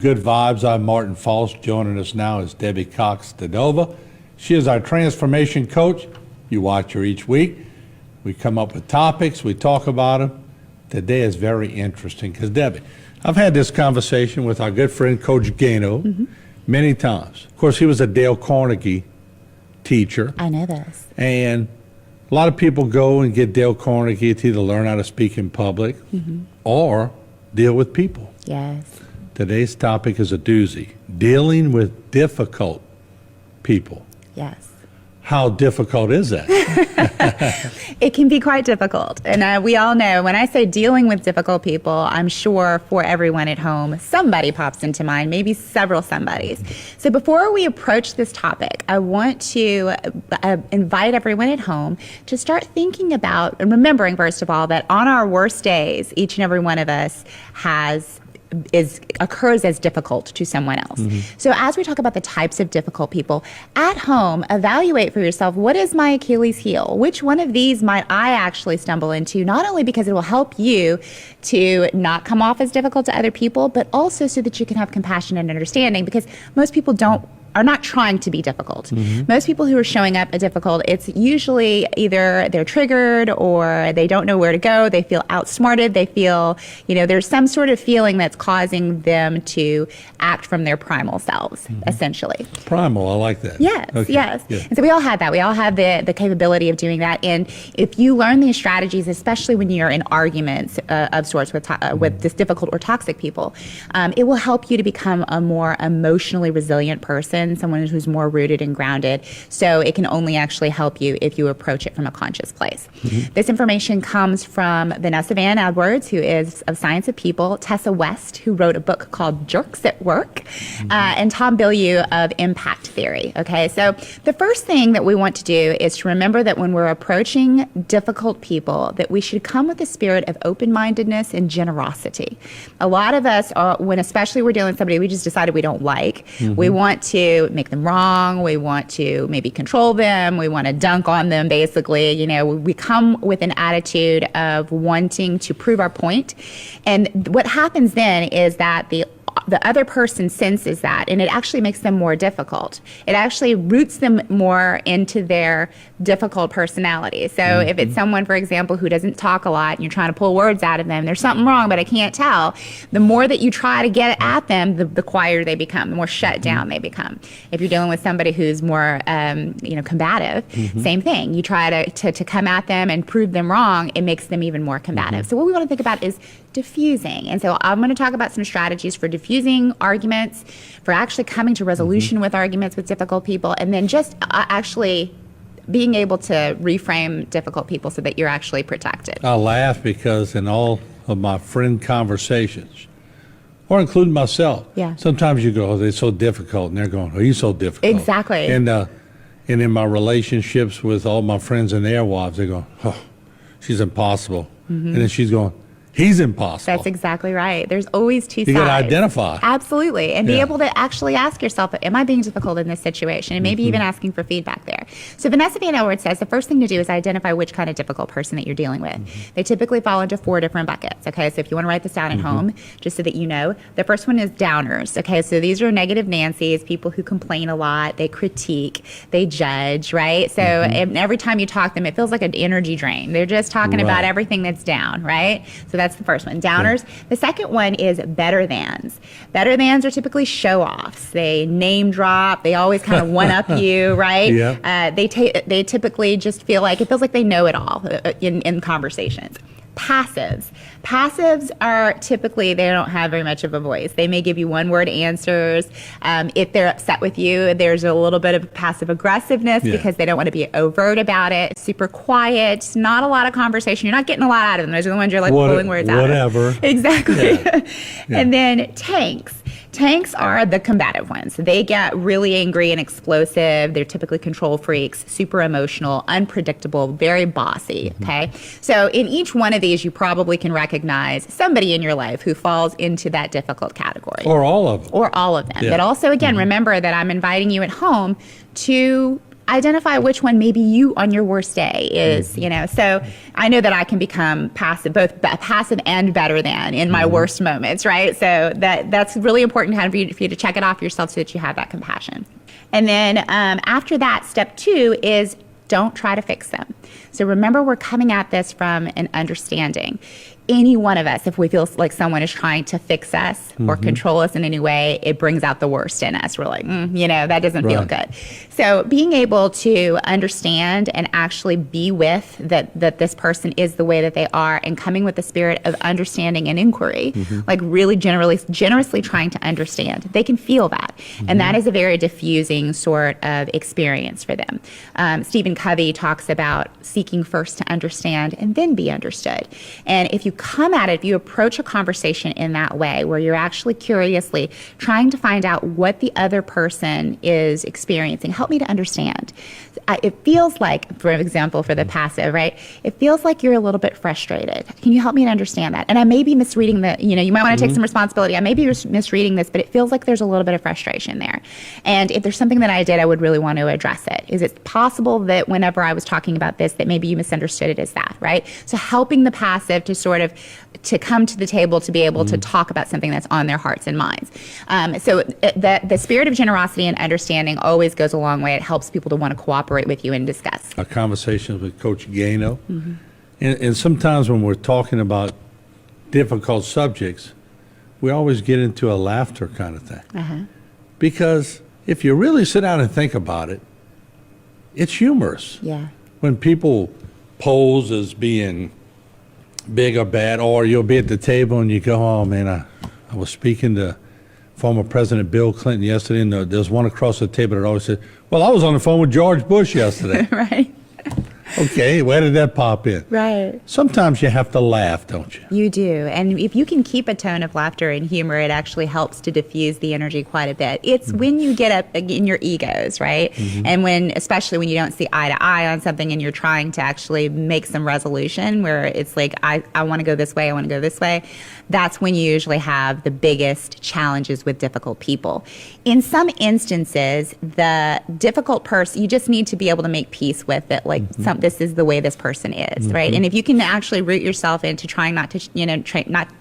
Good Vibes. I'm Martin Falls. Joining us now is Debbie Cox Denova. She is our transformation coach. You watch her each week. We come up with topics. We talk about them. Today is very interesting because, Debbie, I've had this conversation with our good friend, Coach Gano, many times. Of course, he was a Dale Carnegie teacher. I know this. And a lot of people go and get Dale Carnegie to either learn how to speak in public or deal with people. Yes. Today's topic is a doozy, dealing with difficult people. Yes. How difficult is that? It can be quite difficult. And we all know when I say dealing with difficult people, I'm sure for everyone at home, somebody pops into mind, maybe several somebodies. So before we approach this topic, I want to invite everyone at home to start thinking about and remembering, first of all, that on our worst days, each and every one of us occurs as difficult to someone else. So as we talk about the types of difficult people, at home, evaluate for yourself, what is my Achilles heel? Which one of these might I actually stumble into, not only because it will help you to not come off as difficult to other people, but also so that you can have compassion and understanding, because most people are not trying to be difficult. Most people who are showing up as difficult, it's usually either they're triggered or they don't know where to go, they feel outsmarted, they feel, there's some sort of feeling that's causing them to act from their primal selves, essentially. Primal, I like that. Yes, Okay. yes. Yeah. And so we all have that. We all have the capability of doing that. And if you learn these strategies, especially when you're in arguments of sorts with this difficult or toxic people, it will help you to become a more emotionally resilient person, someone who's more rooted and grounded. So it can only actually help you if you approach it from a conscious place. This information comes from Vanessa Van Edwards, who is of Science of People, Tessa West, who wrote a book called Jerks at Work, and Tom Bilyeu of Impact Theory. Okay, so the first thing that we want to do is to remember that when we're approaching difficult people, that we should come with a spirit of open-mindedness and generosity. A lot of us, especially we're dealing with somebody we just decided we don't like, we want to make them wrong, we want to maybe control them, we want to dunk on them, basically. We come with an attitude of wanting to prove our point. And what happens then is that the other person senses that, and it actually makes them more difficult. It actually roots them more into their difficult personality. So if it's someone, for example, who doesn't talk a lot and you're trying to pull words out of them, there's something wrong, but I can't tell. The more that you try to get at them, the quieter they become, the more shut down they become. If you're dealing with somebody who's more, combative, same thing. You try to come at them and prove them wrong, it makes them even more combative. So what we want to think about is diffusing. And so I'm going to talk about some strategies for diffusing arguments, for actually coming to resolution with arguments with difficult people, and then just actually being able to reframe difficult people so that you're actually protected. I laugh because in all of my friend conversations, or including myself, sometimes you go, oh, they're so difficult, and they're going, oh, you're so difficult. Exactly. And in my relationships with all my friends and their wives, they go, oh, she's impossible. And then she's going, he's impossible. That's exactly right. There's always two sides. You got to identify. Absolutely. And be able to actually ask yourself, am I being difficult in this situation? And maybe even asking for feedback there. So Vanessa Van Edwards says the first thing to do is identify which kind of difficult person that you're dealing with. They typically fall into 4 different buckets. Okay, so if you want to write this down at home, just so that you know, the first one is downers. Okay, so these are negative Nancys, people who complain a lot, they critique, they judge, right? So and every time you talk to them, it feels like an energy drain. They're just talking about everything that's down, right? So that's the first one, downers. The second one is better thans. Better thans are typically show-offs. They name drop. They always kind of one-up you, right? They typically just feel like, it feels like they know it all in conversations. Passives are typically, they don't have very much of a voice. They may give you one-word answers. If they're upset with you, there's a little bit of passive aggressiveness because they don't want to be overt about it. Super quiet, not a lot of conversation. You're not getting a lot out of them. Those are the ones you're like pulling words out of. Whatever. Exactly. And then tanks. Tanks are the combative ones. They get really angry and explosive. They're typically control freaks, super emotional, unpredictable, very bossy, okay? So in each one of these, you probably can recognize somebody in your life who falls into that difficult category. Or all of them. Or all of them. But also, again, remember that I'm inviting you at home to identify which one maybe you on your worst day is, So I know that I can become passive, both passive and better than in my worst moments, right? So that's really important for you to check it off yourself so that you have that compassion. And then after that, step 2 is don't try to fix them. So remember, we're coming at this from an understanding. Any one of us, if we feel like someone is trying to fix us or control us in any way, it brings out the worst in us. We're like, that doesn't feel good. So being able to understand and actually be with that this person is the way that they are, and coming with the spirit of understanding and inquiry, like really generously trying to understand, they can feel that. And that is a very diffusing sort of experience for them. Stephen Covey talks about seeking first to understand and then be understood. And if you come at it, if you approach a conversation in that way, where you're actually curiously trying to find out what the other person is experiencing, help me to understand. It feels like, for example, for the passive, right? It feels like you're a little bit frustrated. Can you help me to understand that? And I may be misreading you might want to take some responsibility. I may be misreading this, but it feels like there's a little bit of frustration there. And if there's something that I did, I would really want to address it. Is it possible that whenever I was talking about this, that maybe you misunderstood it as that, right? So helping the passive to sort of to come to the table to be able to talk about something that's on their hearts and minds. So the spirit of generosity and understanding always goes a long way. It helps people to want to cooperate with you and discuss. Our conversations with Coach Gano. And sometimes when we're talking about difficult subjects, we always get into a laughter kind of thing. Because if you really sit down and think about it, it's humorous. Yeah. When people pose as being big or bad, or you'll be at the table and you go, oh man, I was speaking to former President Bill Clinton yesterday, and there's one across the table that always said, well, I was on the phone with George Bush yesterday. Right. Okay, where did that pop in? Right. Sometimes you have to laugh, don't you? You do. And if you can keep a tone of laughter and humor, it actually helps to diffuse the energy quite a bit. It's when you get up in your egos, right? And especially when you don't see eye to eye on something and you're trying to actually make some resolution where it's like, I want to go this way, I want to go this way. That's when you usually have the biggest challenges with difficult people. In some instances, the difficult person, you just need to be able to make peace with it. Like, this is the way this person is, right? And if you can actually root yourself into trying not to,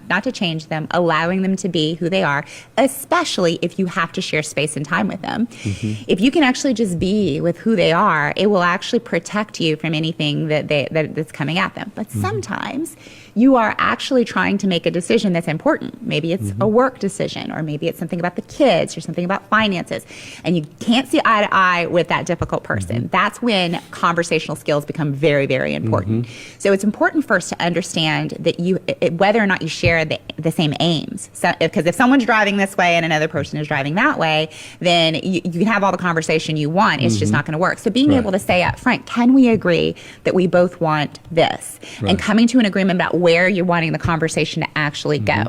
not to change them, allowing them to be who they are, especially if you have to share space and time with them. If you can actually just be with who they are, it will actually protect you from anything that's coming at them. But sometimes you are actually trying to make a decision that's important. Maybe it's a work decision, or maybe it's something about the kids, or something about finances, and you can't see eye to eye with that difficult person. That's when conversational skills become very, very important. So it's important first to understand that whether or not you share the same aims. So, because if someone's driving this way and another person is driving that way, then you can have all the conversation you want. It's just not going to work. So being able to say up front, can we agree that we both want this? And coming to an agreement about where you're wanting the conversation to actually go.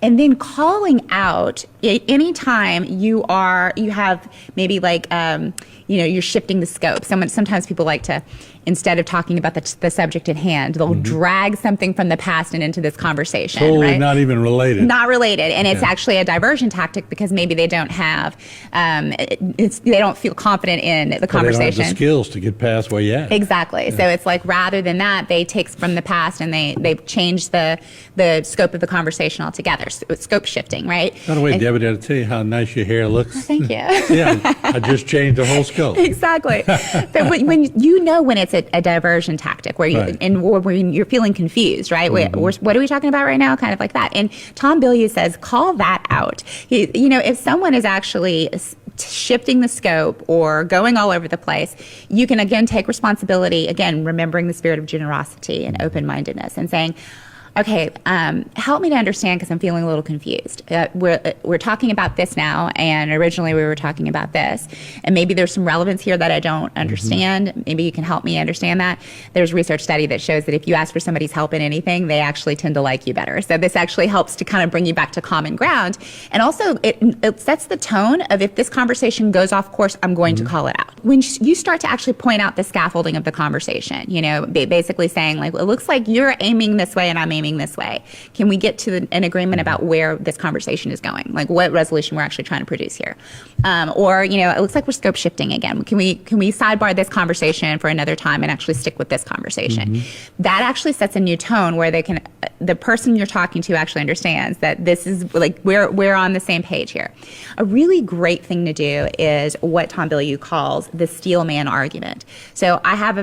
And then calling out anytime you have maybe like, you're shifting the scope. Sometimes people like to, instead of talking about the subject at hand, they'll drag something from the past and into this conversation. Totally right? not even related. Not related. And it's actually a diversion tactic because maybe they don't have, they don't feel confident in the conversation. They don't have the skills to get past where you're at. Exactly. Yeah. So it's like, rather than that, they take from the past and they change the scope of the conversation altogether. So it's scope shifting, right? By the way, Debbie, did I tell you how nice your hair looks? Thank you. Yeah, I just changed the whole scope. Exactly. So when it's a diversion tactic where when you're feeling confused, right? What are we talking about right now? Kind of like that. And Tom Bilyeu says, call that out. If someone is actually shifting the scope or going all over the place, you can again take responsibility, again, remembering the spirit of generosity and open-mindedness and saying, okay, help me to understand because I'm feeling a little confused. We're talking about this now, and originally we were talking about this. And maybe there's some relevance here that I don't understand. Maybe you can help me understand that. There's a research study that shows that if you ask for somebody's help in anything, they actually tend to like you better. So this actually helps to kind of bring you back to common ground. And also, it sets the tone of, if this conversation goes off course, I'm going to call it out. When you start to actually point out the scaffolding of the conversation, basically saying, like, well, it looks like you're aiming this way and I'm aiming aiming this way. Can we get to an agreement about where this conversation is going? Like what resolution we're actually trying to produce here? Or, it looks like we're scope shifting again. Can we sidebar this conversation for another time and actually stick with this conversation? That actually sets a new tone where the person you're talking to actually understands that this is like, we're on the same page here. A really great thing to do is what Tom Bilyeu calls the steel man argument. So I have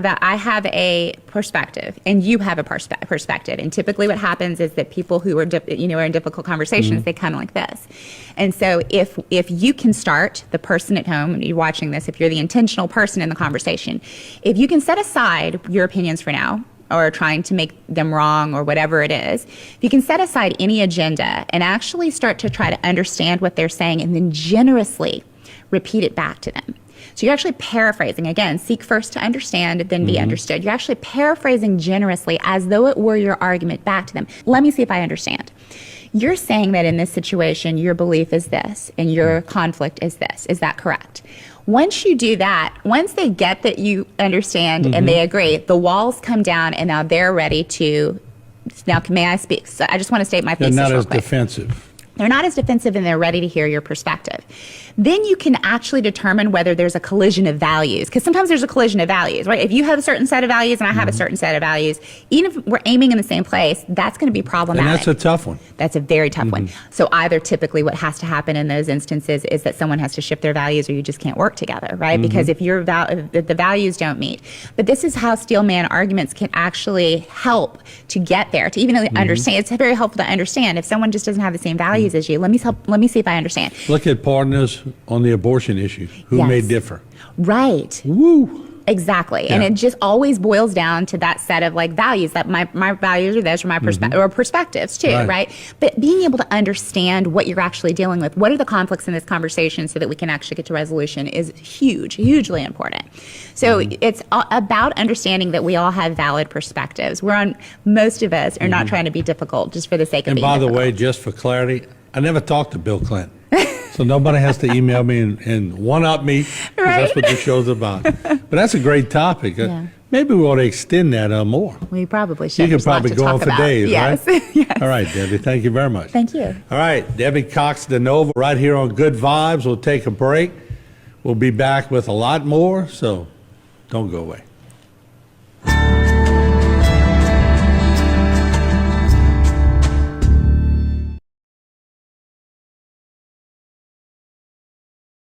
a perspective and you have a perspective. And typically what happens is that people who are in difficult conversations, they come like this. And so if you can start, the person at home, and you're watching this, if you're the intentional person in the conversation, if you can set aside your opinions for now, or trying to make them wrong or whatever it is, if you can set aside any agenda and actually start to try to understand what they're saying and then generously repeat it back to them. So you're actually paraphrasing. Again, seek first to understand, then be understood. You're actually paraphrasing generously as though it were your argument back to them. Let me see if I understand. You're saying that in this situation, your belief is this and your conflict is this. Is that correct? Once you do that, once they get that you understand and they agree, the walls come down and now they're ready to, now may I speak? So I just want to state my thesis real quick. They're not as defensive. They're not as defensive and they're ready to hear your perspective. Then you can actually determine whether there's a collision of values, because sometimes there's a collision of values, right? If you have a certain set of values and I have a certain set of values, even if we're aiming in the same place, that's going to be problematic. And that's a tough one. That's a very tough one. So either typically what has to happen in those instances is that someone has to shift their values or you just can't work together, right? Because if if the values don't meet. But this is how steel man arguments can actually help to get there, to even understand. It's very helpful to understand if someone just doesn't have the same values as you. Let me see if I understand. Look at partners on the abortion issue who may differ. Right. Woo. Exactly. Yeah. And it just always boils down to that set of like values, that my values are this, or my or perspectives too, right? But being able to understand what you're actually dealing with, what are the conflicts in this conversation so that we can actually get to resolution is hugely important. So it's about understanding that we all have valid perspectives. Most of us are not trying to be difficult just for the sake of being difficult. And by the way, just for clarity, I never talked to Bill Clinton. So nobody has to email me and one-up me, because that's what this show's about. But that's a great topic. Maybe we ought to extend that more. We probably should. You There's could probably a lot to go on talk for about. days, Yes. right? Yes. All right, Debbie, thank you very much. Thank you. All right, Debbie Cox Denova right here on Good Vibes. We'll take a break. We'll be back with a lot more, so don't go away.